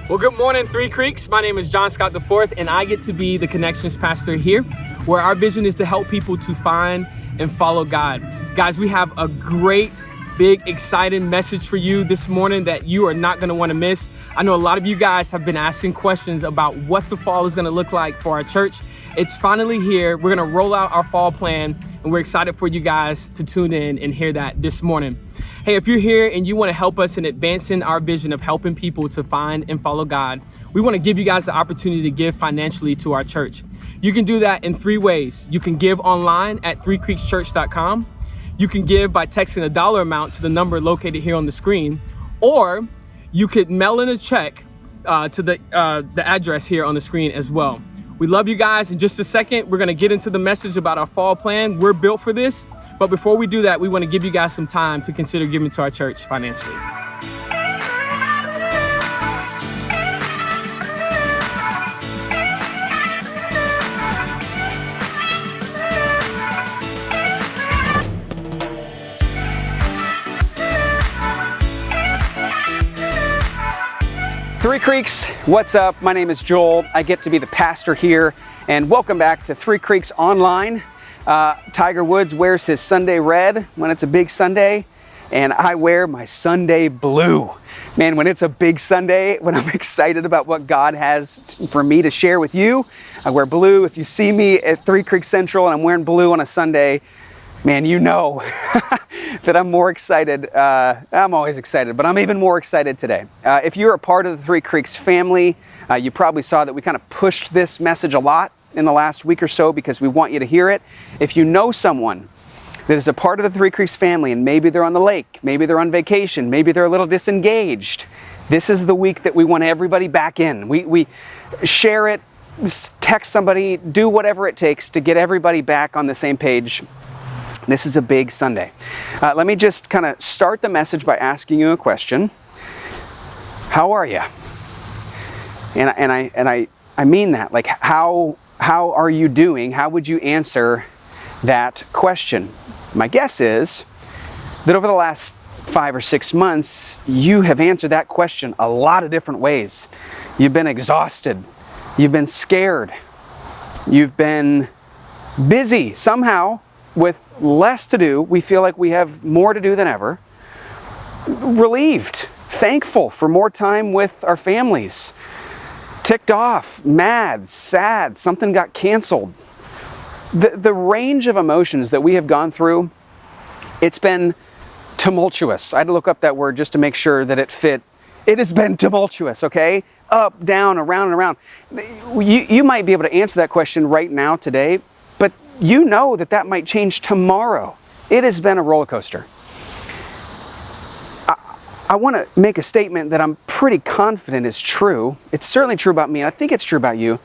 Well, good morning, Three Creeks. My name is John Scott IV, and I get to be the Connections Pastor here, where our vision is to help people to find and follow God. Guys, we have a great, big, exciting message for you this morning that you are not going to want to miss. I know a lot of you guys have been asking questions about what the fall is going to look like for our church. It's finally here. We're going to roll out our fall plan, and we're excited for you guys to tune in and hear that this morning. Hey, if you're here and you want to help us in advancing our vision of helping people to find and follow God, we want to give you guys the opportunity to give financially to our church. You can do that in three ways. You can give online at threecreekschurch.com. You can give by texting a dollar amount to the number located here on the screen, or you could mail in a check to the address here on the screen as well. We love you guys. In just a second, we're going to get into the message about our fall plan. We're built for this. But before we do that, we want to give you guys some time to consider giving to our church financially. Three Creeks, what's up? My name is Joel. I get to be the pastor here, and welcome back to Three Creeks Online. Tiger Woods wears his Sunday red when it's a big Sunday, and I wear my Sunday blue. Man, when it's a big Sunday, when I'm excited about what God has for me to share with you, I wear blue. If you see me at Three Creeks Central and I'm wearing blue on a Sunday, man, you know that I'm more excited. I'm always excited, but I'm even more excited today. If you're a part of the Three Creeks family, you probably saw that we kind of pushed this message a lot in the last week or so because we want you to hear it. If you know someone that is a part of the Three Creeks family and maybe they're on the lake, maybe they're on vacation, maybe they're a little disengaged, this is the week that we want everybody back in. We share it, text somebody, do whatever it takes to get everybody back on the same page. This is a big Sunday. Let me just kind of start the message by asking you a question. How are you? And I mean that. Like, how are you doing? How would you answer that question? My guess is that over the last 5 or 6 months, you have answered that question a lot of different ways. You've been exhausted. You've been scared. You've been busy somehow. With less to do, we feel like we have more to do than ever. Relieved, thankful for more time with our families. Ticked off, mad, sad, something got canceled. The range of emotions that we have gone through, it's been tumultuous. I had to look up that word just to make sure that it fit. It has been tumultuous, okay? Up, down, around, and around. You might be able to answer that question right now today, but you know that might change tomorrow. It has been a roller coaster. I want to make a statement that I'm pretty confident is true. It's certainly true about me, and I think it's true about you.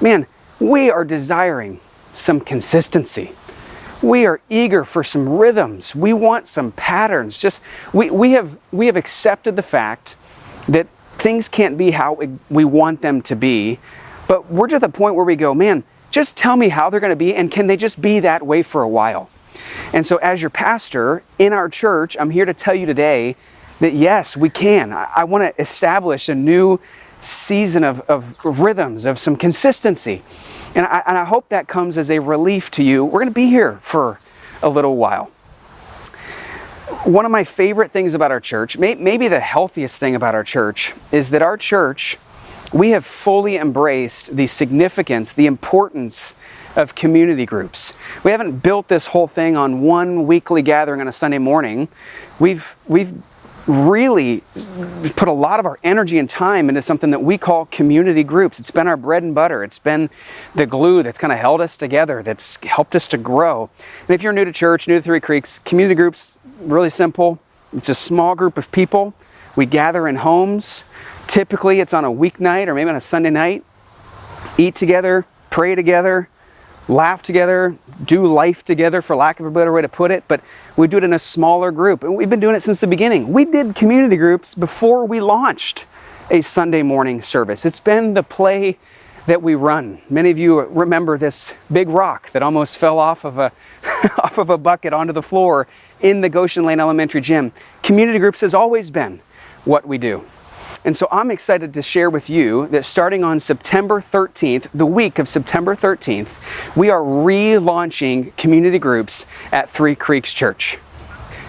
Man, we are desiring some consistency. We are eager for some rhythms. We want some patterns. We have accepted the fact that things can't be how we want them to be, but we're to the point where we go, man, just tell me how they're going to be, and can they just be that way for a while? And so as your pastor in our church, I'm here to tell you today that yes, we can. I want to establish a new season of rhythms, of some consistency. And I hope that comes as a relief to you. We're going to be here for a little while. One of my favorite things about our church, maybe the healthiest thing about our church, is that our church, we have fully embraced the significance, the importance of community groups. We haven't built this whole thing on one weekly gathering on a Sunday morning. We've really put a lot of our energy and time into something that we call community groups. It's been our bread and butter. It's been the glue that's kind of held us together, that's helped us to grow. And if you're new to church, new to Three Creeks, community groups, really simple. It's a small group of people. We gather in homes. Typically, it's on a weeknight or maybe on a Sunday night. Eat together, pray together, laugh together, do life together, for lack of a better way to put it. But we do it in a smaller group. And we've been doing it since the beginning. We did community groups before we launched a Sunday morning service. It's been the play that we run. Many of you remember this big rock that almost fell off of a off of a bucket onto the floor in the Goshen Lane Elementary gym. Community groups has always been what we do. And so I'm excited to share with you that starting on September 13th, the week of September 13th, we are relaunching community groups at Three Creeks Church.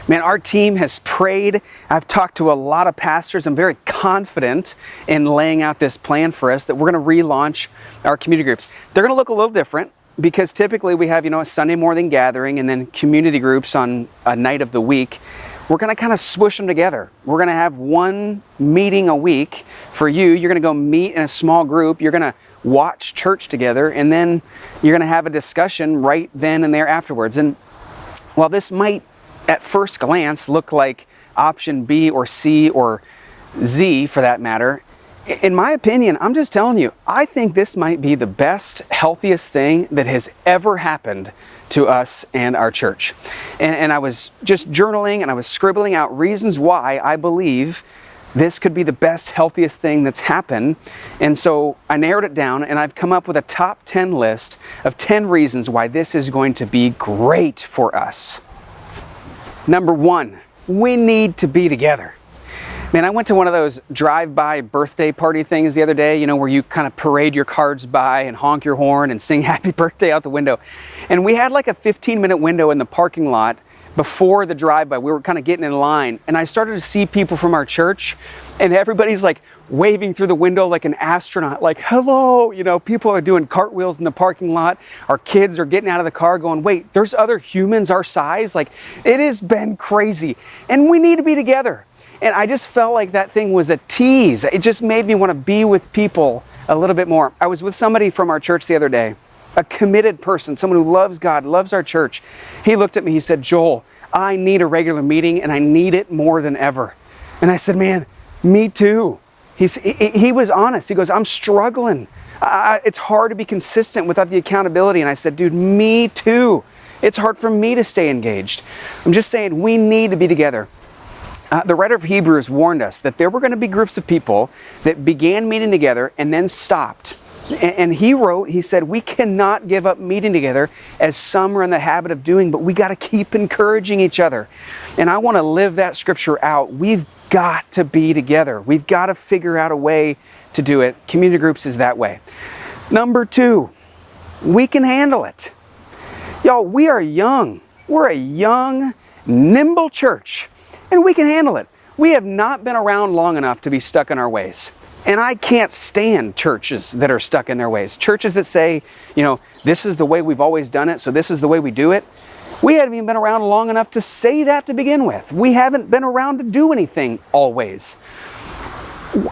Man, our team has prayed. I've talked to a lot of pastors. I'm very confident in laying out this plan for us that we're going to relaunch our community groups. They're going to look a little different because typically we have, a Sunday morning gathering and then community groups on a night of the week. We're going to kind of swoosh them together. We're going to have one meeting a week for you. You're going to go meet in a small group. You're going to watch church together, and then you're going to have a discussion right then and there afterwards. And while this might at first glance look like option B or C or Z for that matter, in my opinion, I'm just telling you, I think this might be the best, healthiest thing that has ever happened to us and our church. And I was just journaling and I was scribbling out reasons why I believe this could be the best, healthiest thing that's happened. And so I narrowed it down and I've come up with a top 10 list of 10 reasons why this is going to be great for us. Number 1, we need to be together. Man, I went to one of those drive-by birthday party things the other day, where you kind of parade your cards by and honk your horn and sing happy birthday out the window. And we had like a 15-minute window in the parking lot before the drive-by. We were kind of getting in line, and I started to see people from our church, and everybody's like waving through the window like an astronaut, like, hello, people are doing cartwheels in the parking lot. Our kids are getting out of the car going, wait, there's other humans our size? Like, it has been crazy, and we need to be together. And I just felt like that thing was a tease. It just made me want to be with people a little bit more. I was with somebody from our church the other day, a committed person, someone who loves God, loves our church. He looked at me, he said, Joel, I need a regular meeting and I need it more than ever. And I said, man, me too. He was honest. He goes, I'm struggling. It's hard to be consistent without the accountability. And I said, dude, me too. It's hard for me to stay engaged. I'm just saying we need to be together. The writer of Hebrews warned us that there were going to be groups of people that began meeting together and then stopped. And he said, we cannot give up meeting together as some are in the habit of doing, but we got to keep encouraging each other. And I want to live that scripture out. We've got to be together. We've got to figure out a way to do it. Community groups is that way. Number 2, we can handle it. Y'all, we are young. We're a young, nimble church. And we can handle it. We have not been around long enough to be stuck in our ways. And I can't stand churches that are stuck in their ways. Churches that say, this is the way we've always done it, so this is the way we do it. We haven't even been around long enough to say that to begin with. We haven't been around to do anything always.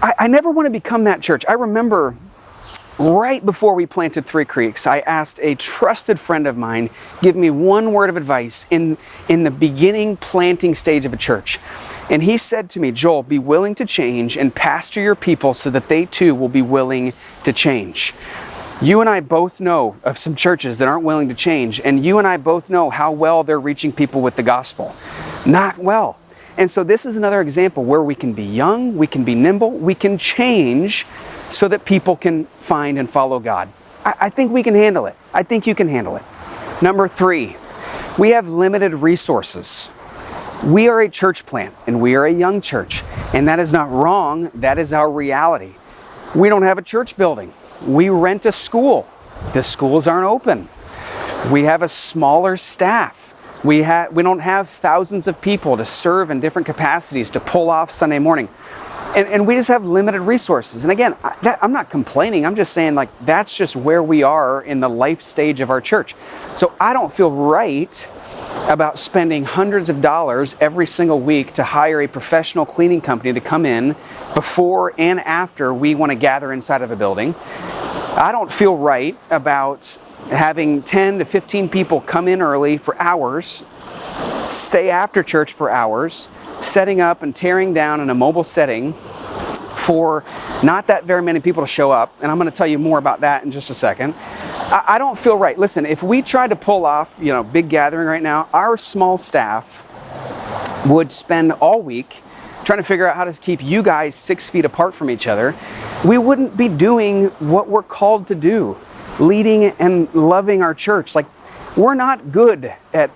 I never want to become that church. I remember right before we planted Three Creeks, I asked a trusted friend of mine, give me one word of advice in the beginning planting stage of a church. And he said to me, Joel, be willing to change and pastor your people so that they too will be willing to change. You and I both know of some churches that aren't willing to change, and you and I both know how well they're reaching people with the gospel. Not well. And so this is another example where we can be young, we can be nimble, we can change so that people can find and follow God. I think we can handle it. I think you can handle it. Number 3, we have limited resources. We are a church plant and we are a young church, and that is not wrong. That is our reality. We don't have a church building. We rent a school. The schools aren't open. We have a smaller staff. We don't have thousands of people to serve in different capacities to pull off Sunday morning. And we just have limited resources. And again, I'm not complaining. I'm just saying, that's just where we are in the life stage of our church. So I don't feel right about spending hundreds of dollars every single week to hire a professional cleaning company to come in before and after we want to gather inside of a building. I don't feel right about having 10 to 15 people come in early for hours, stay after church for hours, setting up and tearing down in a mobile setting for not that very many people to show up. And I'm going to tell you more about that in just a second. I don't feel right. Listen, if we tried to pull off, big gathering right now, our small staff would spend all week trying to figure out how to keep you guys 6 feet apart from each other. We wouldn't be doing what we're called to do, leading and loving our church. We're not good at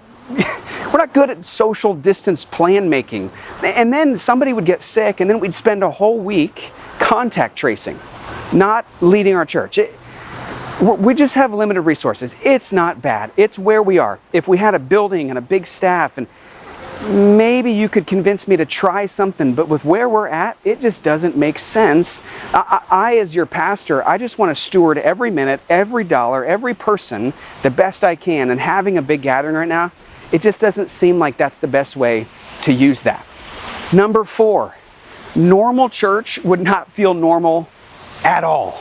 We're not good at social distance plan making. And then somebody would get sick, and then we'd spend a whole week contact tracing, not leading our church. We just have limited resources. It's not bad. It's where we are. If we had a building and a big staff, and maybe you could convince me to try something, but with where we're at, it just doesn't make sense. I, as your pastor, I just want to steward every minute, every dollar, every person the best I can, and having a big gathering right now, it just doesn't seem like that's the best way to use that. Number 4, normal church would not feel normal at all.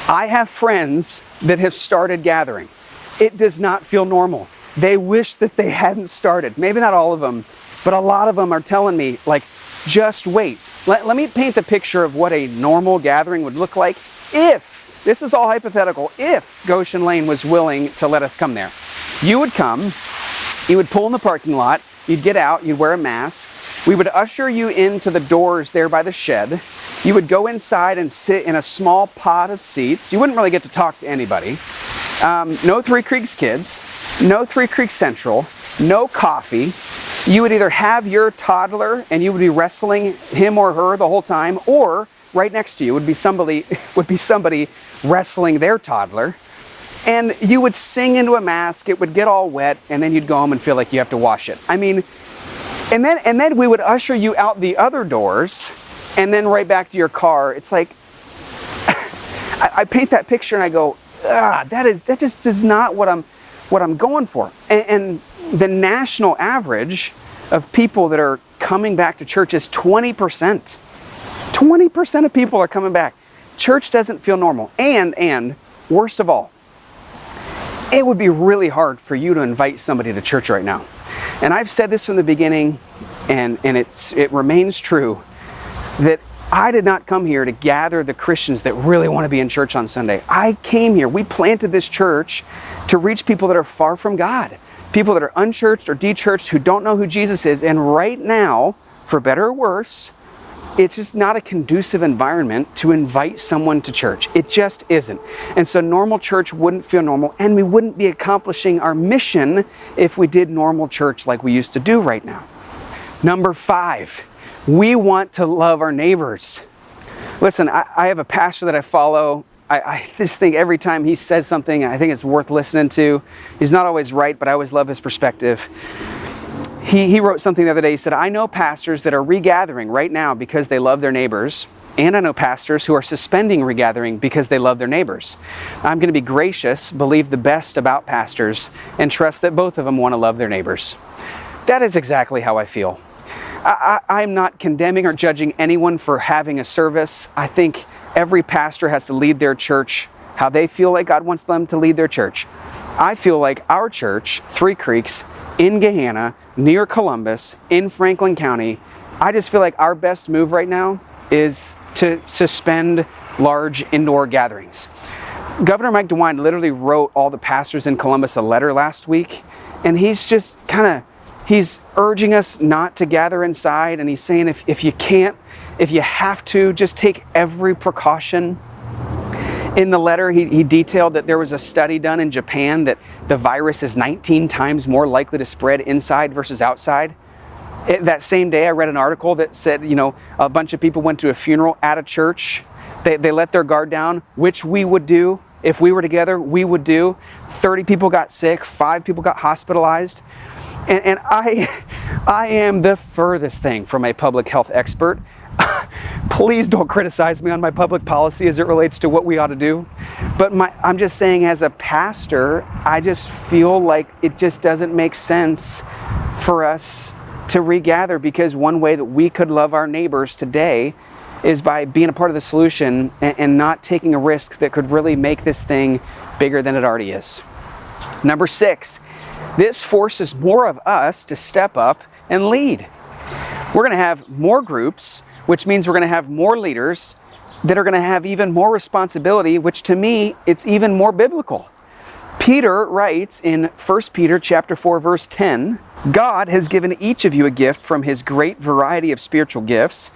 I have friends that have started gathering. It does not feel normal. They wish that they hadn't started. Maybe not all of them, but a lot of them are telling me, like, just wait. Let me paint the picture of what a normal gathering would look like if, this is all hypothetical, if Goshen Lane was willing to let us come there. You would come, you would pull in the parking lot, you'd get out, you'd wear a mask. We would usher you into the doors there by the shed. You would go inside and sit in a small pod of seats. You wouldn't really get to talk to anybody. No Three Creeks kids, no Three Creeks Central, no coffee. You would either have your toddler and you would be wrestling him or her the whole time, or right next to you would be somebody wrestling their toddler. And you would sing into a mask, it would get all wet, and then you'd go home and feel like you have to wash it. I mean, and then we would usher you out the other doors, and then right back to your car. It's like, I paint that picture and I go, that just is not what I'm going for. And the national average of people that are coming back to church is 20%. 20% of people are coming back. Church doesn't feel normal. And worst of all, it would be really hard for you to invite somebody to church right now. And I've said this from the beginning, and it remains true, that I did not come here to gather the Christians that really want to be in church on Sunday. I came here, we planted this church to reach people that are far from God, people that are unchurched or dechurched who don't know who Jesus is. And right now, for better or worse, it's just not a conducive environment to invite someone to church. It just isn't. And so normal church wouldn't feel normal, and we wouldn't be accomplishing our mission if we did normal church like we used to do right now. Number 5, we want to love our neighbors. Listen, I have a pastor that I follow. I just think every time he says something, I think it's worth listening to. He's not always right, but I always love his perspective. He wrote something the other day. He said, I know pastors that are regathering right now because they love their neighbors, and I know pastors who are suspending regathering because they love their neighbors. I'm going to be gracious, believe the best about pastors, and trust that both of them want to love their neighbors. That is exactly how I feel. I'm not condemning or judging anyone for having a service. I think every pastor has to lead their church how they feel like God wants them to lead their church. I feel like our church, Three Creeks, in Gahanna, near Columbus, in Franklin County, I just feel like our best move right now is to suspend large indoor gatherings. Governor Mike DeWine literally wrote all the pastors in Columbus a letter last week, and he's just he's urging us not to gather inside, and he's saying if you have to, just take every precaution. In the letter, he detailed that there was a study done in Japan that the virus is 19 times more likely to spread inside versus outside. That same day, I read an article that said, a bunch of people went to a funeral at a church. They let their guard down, which we would do. If we were together, we would do. 30 people got sick, 5 people got hospitalized. And I am the furthest thing from a public health expert. Please don't criticize me on my public policy as it relates to what we ought to do. But I'm just saying, as a pastor, I just feel like it just doesn't make sense for us to regather, because one way that we could love our neighbors today is by being a part of the solution and not taking a risk that could really make this thing bigger than it already is. Number 6, this forces more of us to step up and lead. We're going to have more groups, which means we're going to have more leaders that are going to have even more responsibility, which to me, it's even more biblical. Peter writes in 1 Peter chapter 4, verse 10, God has given each of you a gift from his great variety of spiritual gifts.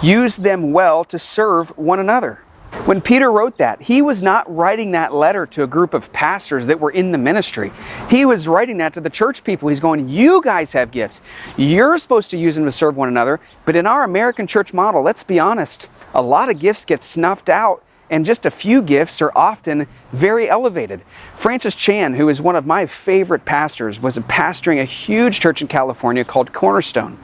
Use them well to serve one another. When Peter wrote that, he was not writing that letter to a group of pastors that were in the ministry. He was writing that to the church people. He's going, you guys have gifts. You're supposed to use them to serve one another. But in our American church model, let's be honest, a lot of gifts get snuffed out, and just a few gifts are often very elevated. Francis Chan, who is one of my favorite pastors, was pastoring a huge church in California called Cornerstone.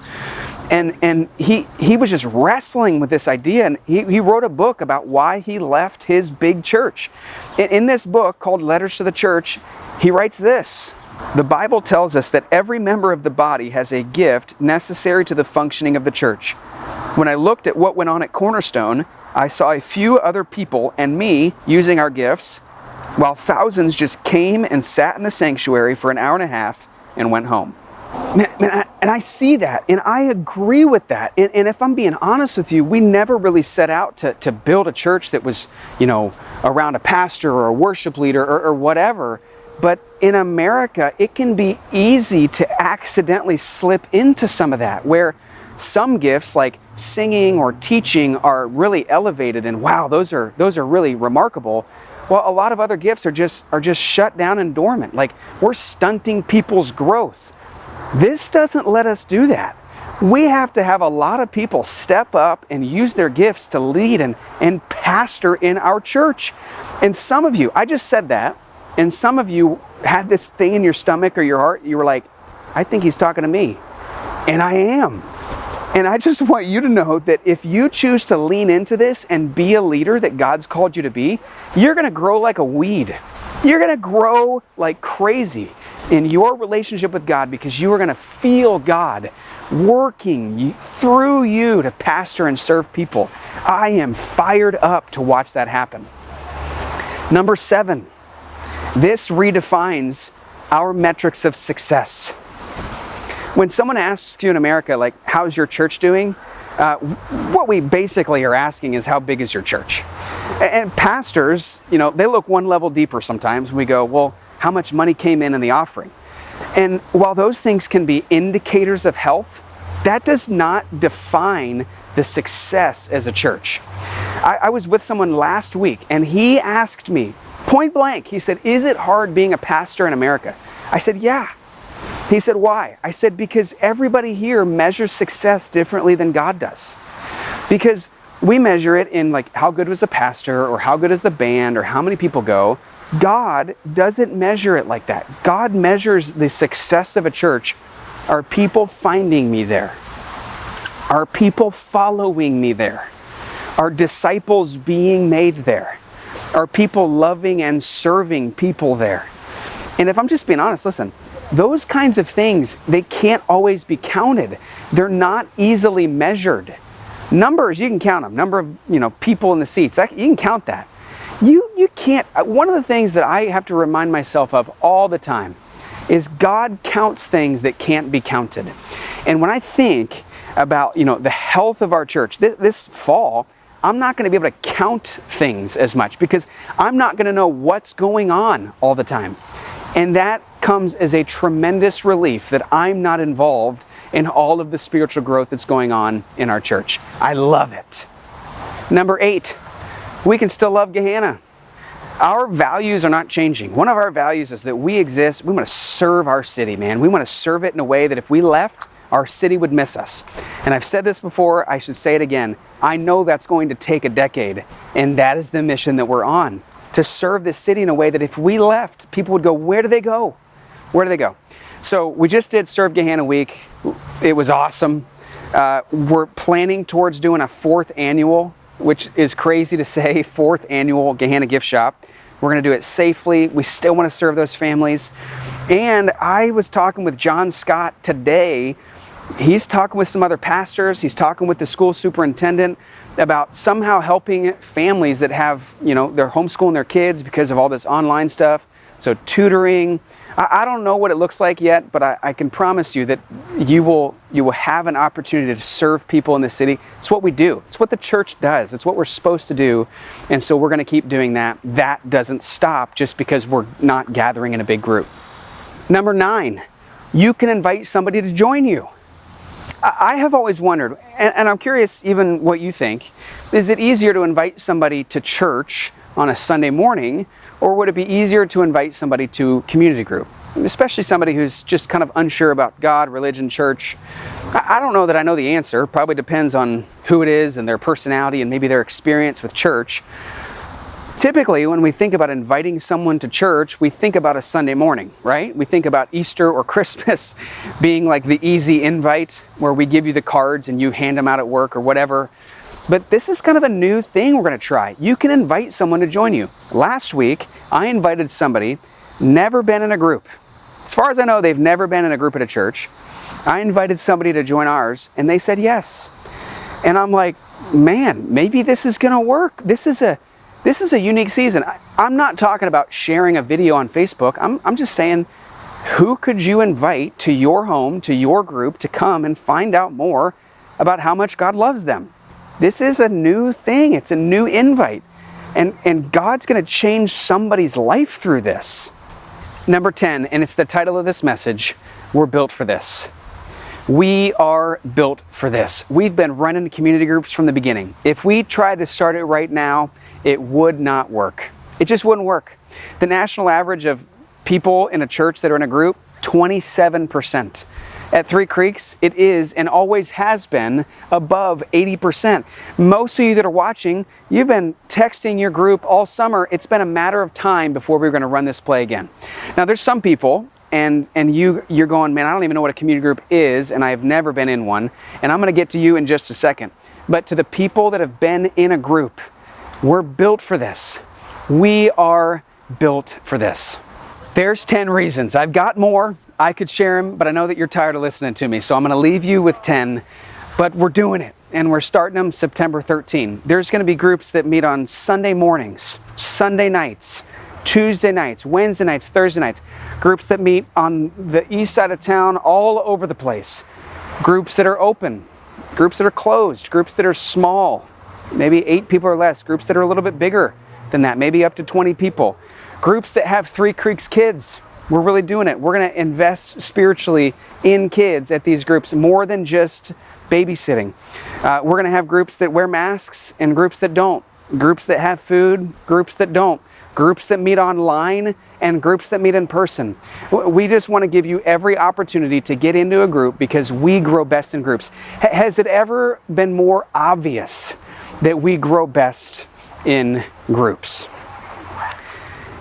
And he was just wrestling with this idea, and he wrote a book about why he left his big church. In this book called Letters to the Church, he writes this: the Bible tells us that every member of the body has a gift necessary to the functioning of the church. When I looked at what went on at Cornerstone, I saw a few other people and me using our gifts, while thousands just came and sat in the sanctuary for an hour and a half and went home. And I see that, and I agree with that. And if I'm being honest with you, we never really set out to build a church that was, around a pastor or a worship leader or whatever. But in America, it can be easy to accidentally slip into some of that, where some gifts like singing or teaching are really elevated, and wow, those are really remarkable. Well, a lot of other gifts are just shut down and dormant. Like, we're stunting people's growth. This doesn't let us do that. We have to have a lot of people step up and use their gifts to lead and pastor in our church. And some of you, I just said that, and some of you had this thing in your stomach or your heart. You were like, I think he's talking to me. And I am. And I just want you to know that if you choose to lean into this and be a leader that God's called you to be, you're going to grow like a weed. You're going to grow like crazy in your relationship with God, because you are going to feel God working through you to pastor and serve people. I am fired up to watch that happen. Number 7, this redefines our metrics of success. When someone asks you in America, like, how's your church doing? What we basically are asking is, how big is your church? And pastors, they look one level deeper sometimes. We go, well, how much money came in the offering? And while those things can be indicators of health, that does not define the success as a church. I was with someone last week, and he asked me, point blank, he said, is it hard being a pastor in America? I said, yeah. He said, why? I said, because everybody here measures success differently than God does. Because we measure it in, like, how good was the pastor, or how good is the band, or how many people go. God doesn't measure it like that. God measures the success of a church. Are people finding me there? Are people following me there? Are disciples being made there? Are people loving and serving people there? And if I'm just being honest, listen, those kinds of things, they can't always be counted. They're not easily measured. Numbers, you can count them. Number of, people in the seats, you can count that. You can't. One of the things that I have to remind myself of all the time is God counts things that can't be counted. And when I think about, the health of our church, this fall, I'm not going to be able to count things as much, because I'm not going to know what's going on all the time. And that comes as a tremendous relief that I'm not involved in all of the spiritual growth that's going on in our church. I love it. Number 8, we can still love Gehenna. Our values are not changing. One of our values is that we want to serve our city, man. We want to serve it in a way that if we left, our city would miss us. And I've said this before, I should say it again. I know that's going to take a decade, and that is the mission that we're on, to serve this city in a way that if we left, people would go, where do they go? Where do they go? So we just did Serve Gehenna Week. It was awesome. We're planning towards doing a 4th annual, which is crazy to say, 4th annual Gehenna gift shop. We're going to do it safely. We still want to serve those families. And I was talking with John Scott today. He's talking with some other pastors. He's talking with the school superintendent about somehow helping families that have, they're homeschooling their kids because of all this online stuff. So tutoring. I don't know what it looks like yet, but I can promise you that you will have an opportunity to serve people in the city. It's what we do. It's what the church does. It's what we're supposed to do. And so we're going to keep doing that. That doesn't stop just because we're not gathering in a big group. Number 9, you can invite somebody to join you. I have always wondered, and I'm curious even what you think, Is it easier to invite somebody to church on a Sunday morning, or would it be easier to invite somebody to community group? Especially somebody who's just kind of unsure about God, religion, church. I don't know that I know the answer. Probably depends on who it is and their personality and maybe their experience with church. Typically, when we think about inviting someone to church, we think about a Sunday morning, right? We think about Easter or Christmas being like the easy invite where we give you the cards and you hand them out at work or whatever. But this is kind of a new thing we're going to try. You can invite someone to join you. Last week, I invited somebody, never been in a group. As far as I know, they've never been in a group at a church. I invited somebody to join ours, and they said yes. And I'm like, man, maybe this is going to work. This is a unique season. I'm not talking about sharing a video on Facebook. I'm just saying, who could you invite to your home, to your group, to come and find out more about how much God loves them? This is a new thing. It's a new invite. And God's going to change somebody's life through this. Number 10, and it's the title of this message, we're built for this. We are built for this. We've been running community groups from the beginning. If we tried to start it right now, it would not work. It just wouldn't work. The national average of people in a church that are in a group, 27%. At Three Creeks, it is and always has been above 80%. Most of you that are watching, you've been texting your group all summer. It's been a matter of time before we're going to run this play again. Now, there's some people, and you're going, man, I don't even know what a community group is, and I have never been in one. And I'm going to get to you in just a second. But to the people that have been in a group, we're built for this. We are built for this. There's 10 reasons. I've got more. I could share them, but I know that you're tired of listening to me, so I'm going to leave you with 10. But we're doing it, and we're starting them September 13. There's going to be groups that meet on Sunday mornings, Sunday nights, Tuesday nights, Wednesday nights, Thursday nights. Groups that meet on the east side of town, all over the place. Groups that are open, groups that are closed, groups that are small, maybe 8 people or less, groups that are a little bit bigger than that, maybe up to 20 people. Groups that have Three Creeks kids. We're really doing it. We're going to invest spiritually in kids at these groups more than just babysitting. We're going to have groups that wear masks and groups that don't. Groups that have food, groups that don't. Groups that meet online and groups that meet in person. We just want to give you every opportunity to get into a group because we grow best in groups. Has it ever been more obvious that we grow best in groups?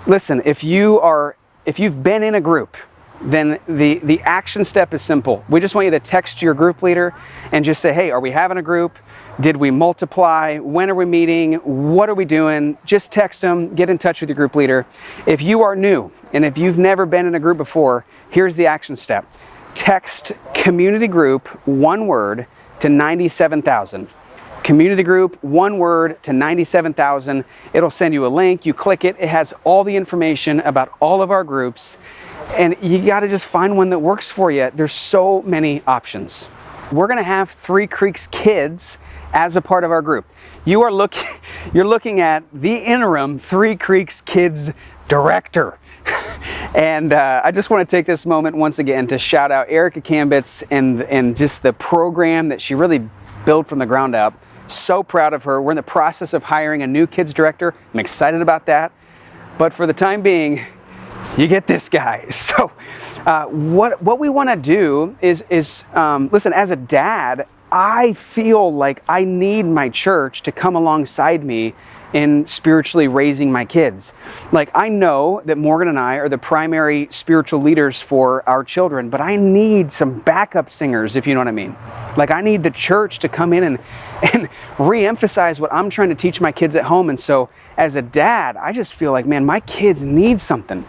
Listen, if you've been in a group, then the action step is simple. We just want you to text your group leader and just say, hey, are we having a group? Did we multiply? When are we meeting? What are we doing? Just text them, get in touch with your group leader. If you are new and if you've never been in a group before, here's the action step. Text community group, one word, to 97,000. Community group, one word, to 97,000. It'll send you a link. You click it. It has all the information about all of our groups. And you got to just find one that works for you. There's so many options. We're going to have Three Creeks kids as a part of our group. You're looking at the interim Three Creeks kids director. And I just want to take this moment once again to shout out Erica Cambitz and just the program that she really built from the ground up. So proud of her. We're in the process of hiring a new kids director. I'm excited about that. But for the time being, you get this guy. So what we want to do is listen, as a dad, I feel like I need my church to come alongside me in spiritually raising my kids. Like, I know that Morgan and I are the primary spiritual leaders for our children, but I need some backup singers, if you know what I mean. Like, I need the church to come in and re-emphasize what I'm trying to teach my kids at home. And so as a dad, I just feel like, man, my kids need something.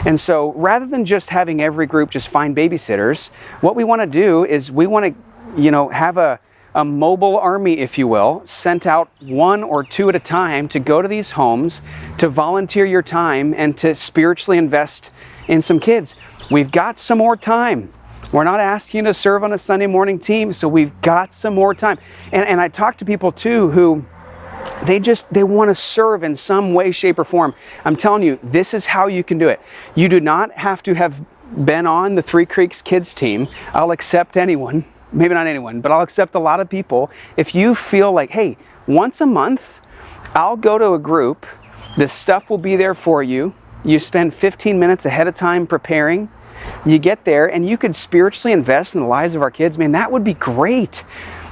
And so rather than just having every group just find babysitters, what we want to do is we want to, have a mobile army, if you will, sent out 1 or 2 at a time to go to these homes, to volunteer your time, and to spiritually invest in some kids. We've got some more time. We're not asking you to serve on a Sunday morning team, so we've got some more time. And I talk to people too who they want to serve in some way, shape, or form. I'm telling you, this is how you can do it. You do not have to have been on the Three Creeks kids team. I'll accept anyone. Maybe not anyone, but I'll accept a lot of people. If you feel like, hey, once a month, I'll go to a group. The stuff will be there for you. You spend 15 minutes ahead of time preparing. You get there and you could spiritually invest in the lives of our kids. Man, that would be great.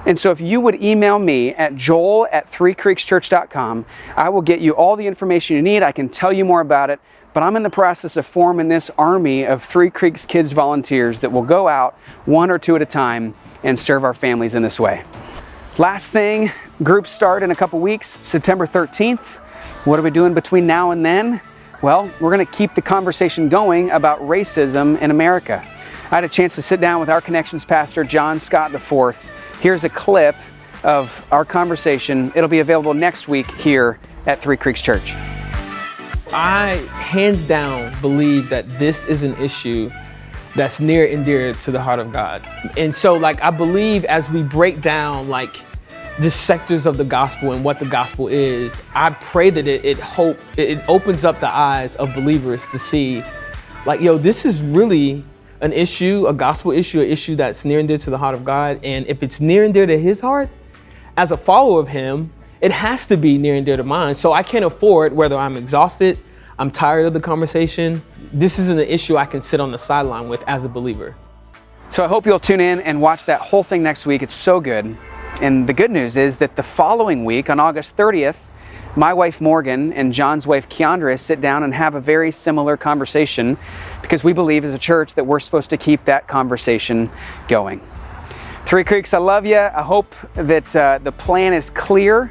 And so if you would email me at joel@threecreekschurch.com, I will get you all the information you need. I can tell you more about it. But I'm in the process of forming this army of Three Creeks Kids volunteers that will go out one or two at a time and serve our families in this way. Last thing, groups start in a couple weeks, September 13th. What are we doing between now and then? Well, we're going to keep the conversation going about racism in America. I had a chance to sit down with our Connections pastor, John Scott IV. Here's a clip of our conversation. It'll be available next week here at Three Creeks Church. I, hands down, believe that this is an issue that's near and dear to the heart of God. And so, I believe as we break down, just sectors of the gospel and what the gospel is, I pray that it opens up the eyes of believers to see, this is really an issue, a gospel issue, an issue that's near and dear to the heart of God. And if it's near and dear to his heart, as a follower of him, it has to be near and dear to mine. So I can't afford, whether I'm exhausted, I'm tired of the conversation, this isn't an issue I can sit on the sideline with as a believer. So I hope you'll tune in and watch that whole thing next week. It's so good. And the good news is that the following week, on August 30th, my wife Morgan and John's wife Keandra sit down and have a very similar conversation because we believe as a church that we're supposed to keep that conversation going. Three Creeks, I love you. I hope that the plan is clear.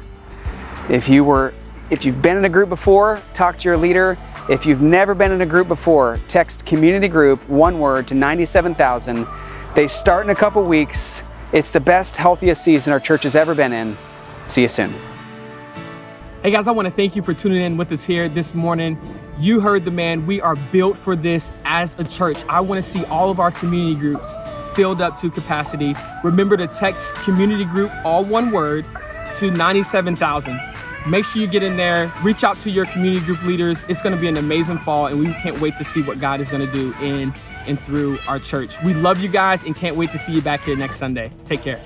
If you've been in a group before, talk to your leader. If you've never been in a group before, text community group, one word, to 97,000. They start in a couple weeks. It's the best, healthiest season our church has ever been in. See you soon. Hey guys, I want to thank you for tuning in with us here this morning. You heard the man. We are built for this as a church. I want to see all of our community groups filled up to capacity. Remember to text community group, all one word, to 97,000. Make sure you get in there, reach out to your community group leaders. It's going to be an amazing fall, and we can't wait to see what God is going to do in and through our church. We love you guys and can't wait to see you back here next Sunday. Take care.